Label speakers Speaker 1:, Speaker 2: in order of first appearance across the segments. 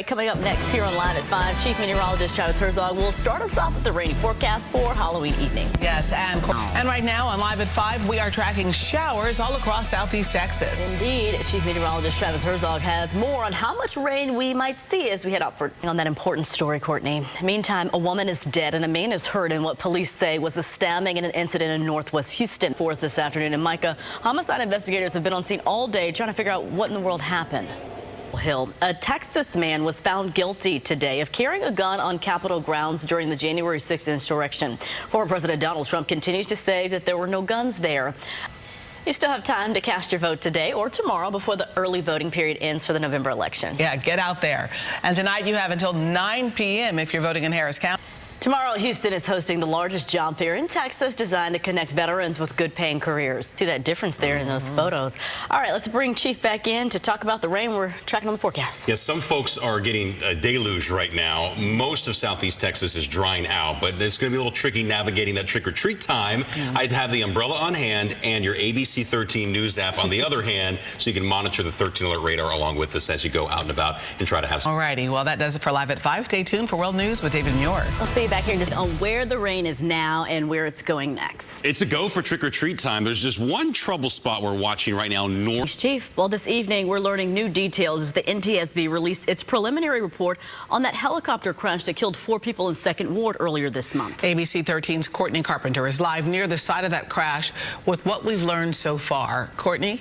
Speaker 1: Coming up next here on Live at 5, Chief Meteorologist Travis Herzog will start us off with the rainy forecast for Halloween evening.
Speaker 2: Yes, and right now on Live at 5, we are tracking showers all across southeast Texas.
Speaker 1: Indeed, Chief Meteorologist Travis Herzog has more on how much rain we might see as we head up on that important story, Courtney. Meantime, a woman is dead and a man is hurt in what police say was a stabbing in an incident in Northwest Houston. 4th this afternoon in Micah, homicide investigators have been on scene all day trying to figure out what in the world happened. Hill. A Texas man was found guilty today of carrying a gun on Capitol grounds during the January 6th insurrection. Former President Donald Trump continues to say that there were no guns there. You still have time to cast your vote today or tomorrow before the early voting period ends for the November election.
Speaker 2: Yeah, get out there. And tonight you have until 9 p.m. if you're voting in Harris County.
Speaker 1: Tomorrow, Houston is hosting the largest job fair in Texas designed to connect veterans with good-paying careers. See that difference there in those photos. All right, let's bring Chief back in to talk about the rain we're tracking on the forecast.
Speaker 3: Yes, some folks are getting a deluge right now. Most of southeast Texas is drying out, but it's going to be a little tricky navigating that trick-or-treat time. I'd have the umbrella on hand and your ABC 13 News app on the other hand, so you can monitor the 13 alert radar along with us as you go out and about and try to have some.
Speaker 2: All righty, well, that does it for Live at 5. Stay tuned for World News with David Muir.
Speaker 1: We'll see you back here just on where the rain is now and where it's going next.
Speaker 3: It's a go for trick-or-treat time. There's just one trouble spot we're watching right now.
Speaker 1: Chief, well, this evening we're learning new details as the NTSB released its preliminary report on that helicopter crash that killed 4 people in 2nd Ward earlier this month.
Speaker 2: ABC 13's Courtney Carpenter is live near the site of that crash with what we've learned so far. Courtney?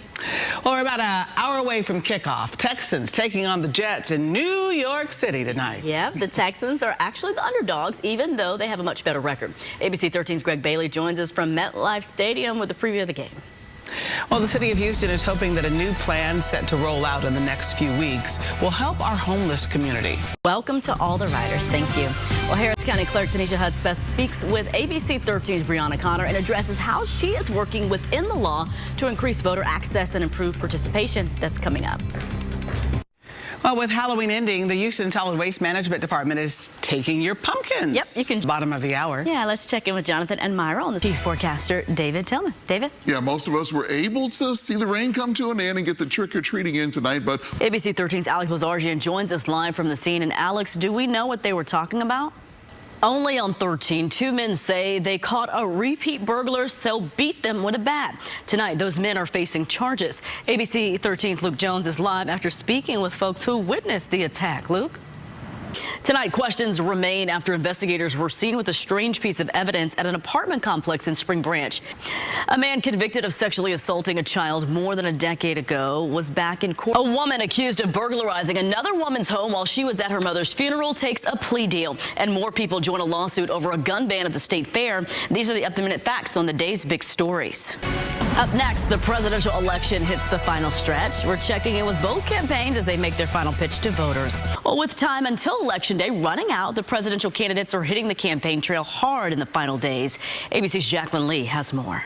Speaker 2: Well, we're about an hour away from kickoff. Texans taking on the Jets in New York City tonight.
Speaker 1: Yeah, the Texans are actually the underdogs, even though they have a much better record. ABC 13's Greg Bailey joins us from MetLife Stadium with a preview of the game.
Speaker 2: Well, the city of Houston is hoping that a new plan set to roll out in the next few weeks will help our homeless community.
Speaker 1: Welcome to all the riders. Thank you. Well, Harris County Clerk Tanisha Hudspeth speaks with ABC 13's Brianna Connor and addresses how she is working within the law to increase voter access and improve participation. That's coming up.
Speaker 2: Well, with Halloween ending, the Houston Solid Waste Management Department is taking your pumpkins.
Speaker 1: Yep, you can.
Speaker 2: Bottom of the hour.
Speaker 1: Yeah, let's check in with Jonathan and Myra on the chief forecaster, David Tillman. David?
Speaker 4: Yeah, most of us were able to see the rain come to an end and get the trick-or-treating in tonight, but
Speaker 1: ABC 13's Alex Lazarjian joins us live from the scene. And Alex, do we know what they were talking about? Only on 13, 2 men say they caught a repeat burglar, so beat them with a bat. Tonight, those men are facing charges. ABC 13's Luke Jones is live after speaking with folks who witnessed the attack. Luke? Tonight, questions remain after investigators were seen with a strange piece of evidence at an apartment complex in Spring Branch. A man convicted of sexually assaulting a child more than a decade ago was back in court. A woman accused of burglarizing another woman's home while she was at her mother's funeral takes a plea deal. And more people join a lawsuit over a gun ban at the state fair. These are the up-to-minute facts on the day's big stories. Up next, the presidential election hits the final stretch. We're checking in with both campaigns as they make their final pitch to voters. Well, with time until Election Day running out, the presidential candidates are hitting the campaign trail hard in the final days. ABC's Jacqueline Lee has more.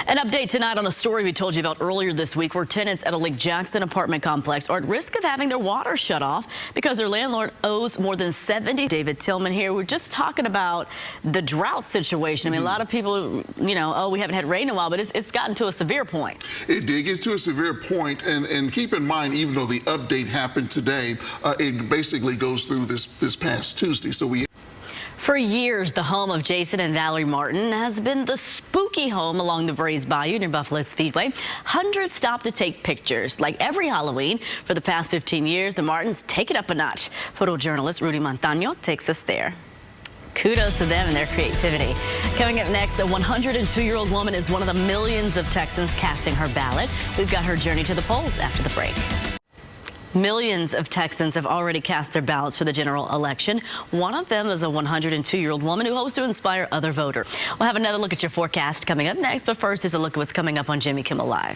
Speaker 1: An update tonight on a story we told you about earlier this week where tenants at a Lake Jackson apartment complex are at risk of having their water shut off because their landlord owes more than $70. David Tillman here. We're just talking about the drought situation. I mean, a lot of people, you know, oh, we haven't had rain in a while, but it's gotten to a severe point.
Speaker 4: it did get to a severe point, and keep in mind, even though the update happened today, it basically goes through this past Tuesday. So
Speaker 1: For years, the home of Jason and Valerie Martin has been the spooky home along the Braes Bayou near Buffalo Speedway. Hundreds stop to take pictures. Like every Halloween, for the past 15 years, the Martins take it up a notch. Photojournalist Rudy Montano takes us there. Kudos to them and their creativity. Coming up next, a 102-year-old woman is one of the millions of Texans casting her ballot. We've got her journey to the polls after the break. Millions of Texans have already cast their ballots for the general election. One of them is a 102-year-old woman who hopes to inspire other voters. We'll have another look at your forecast coming up next, but first, here's a look at what's coming up on Jimmy Kimmel Live.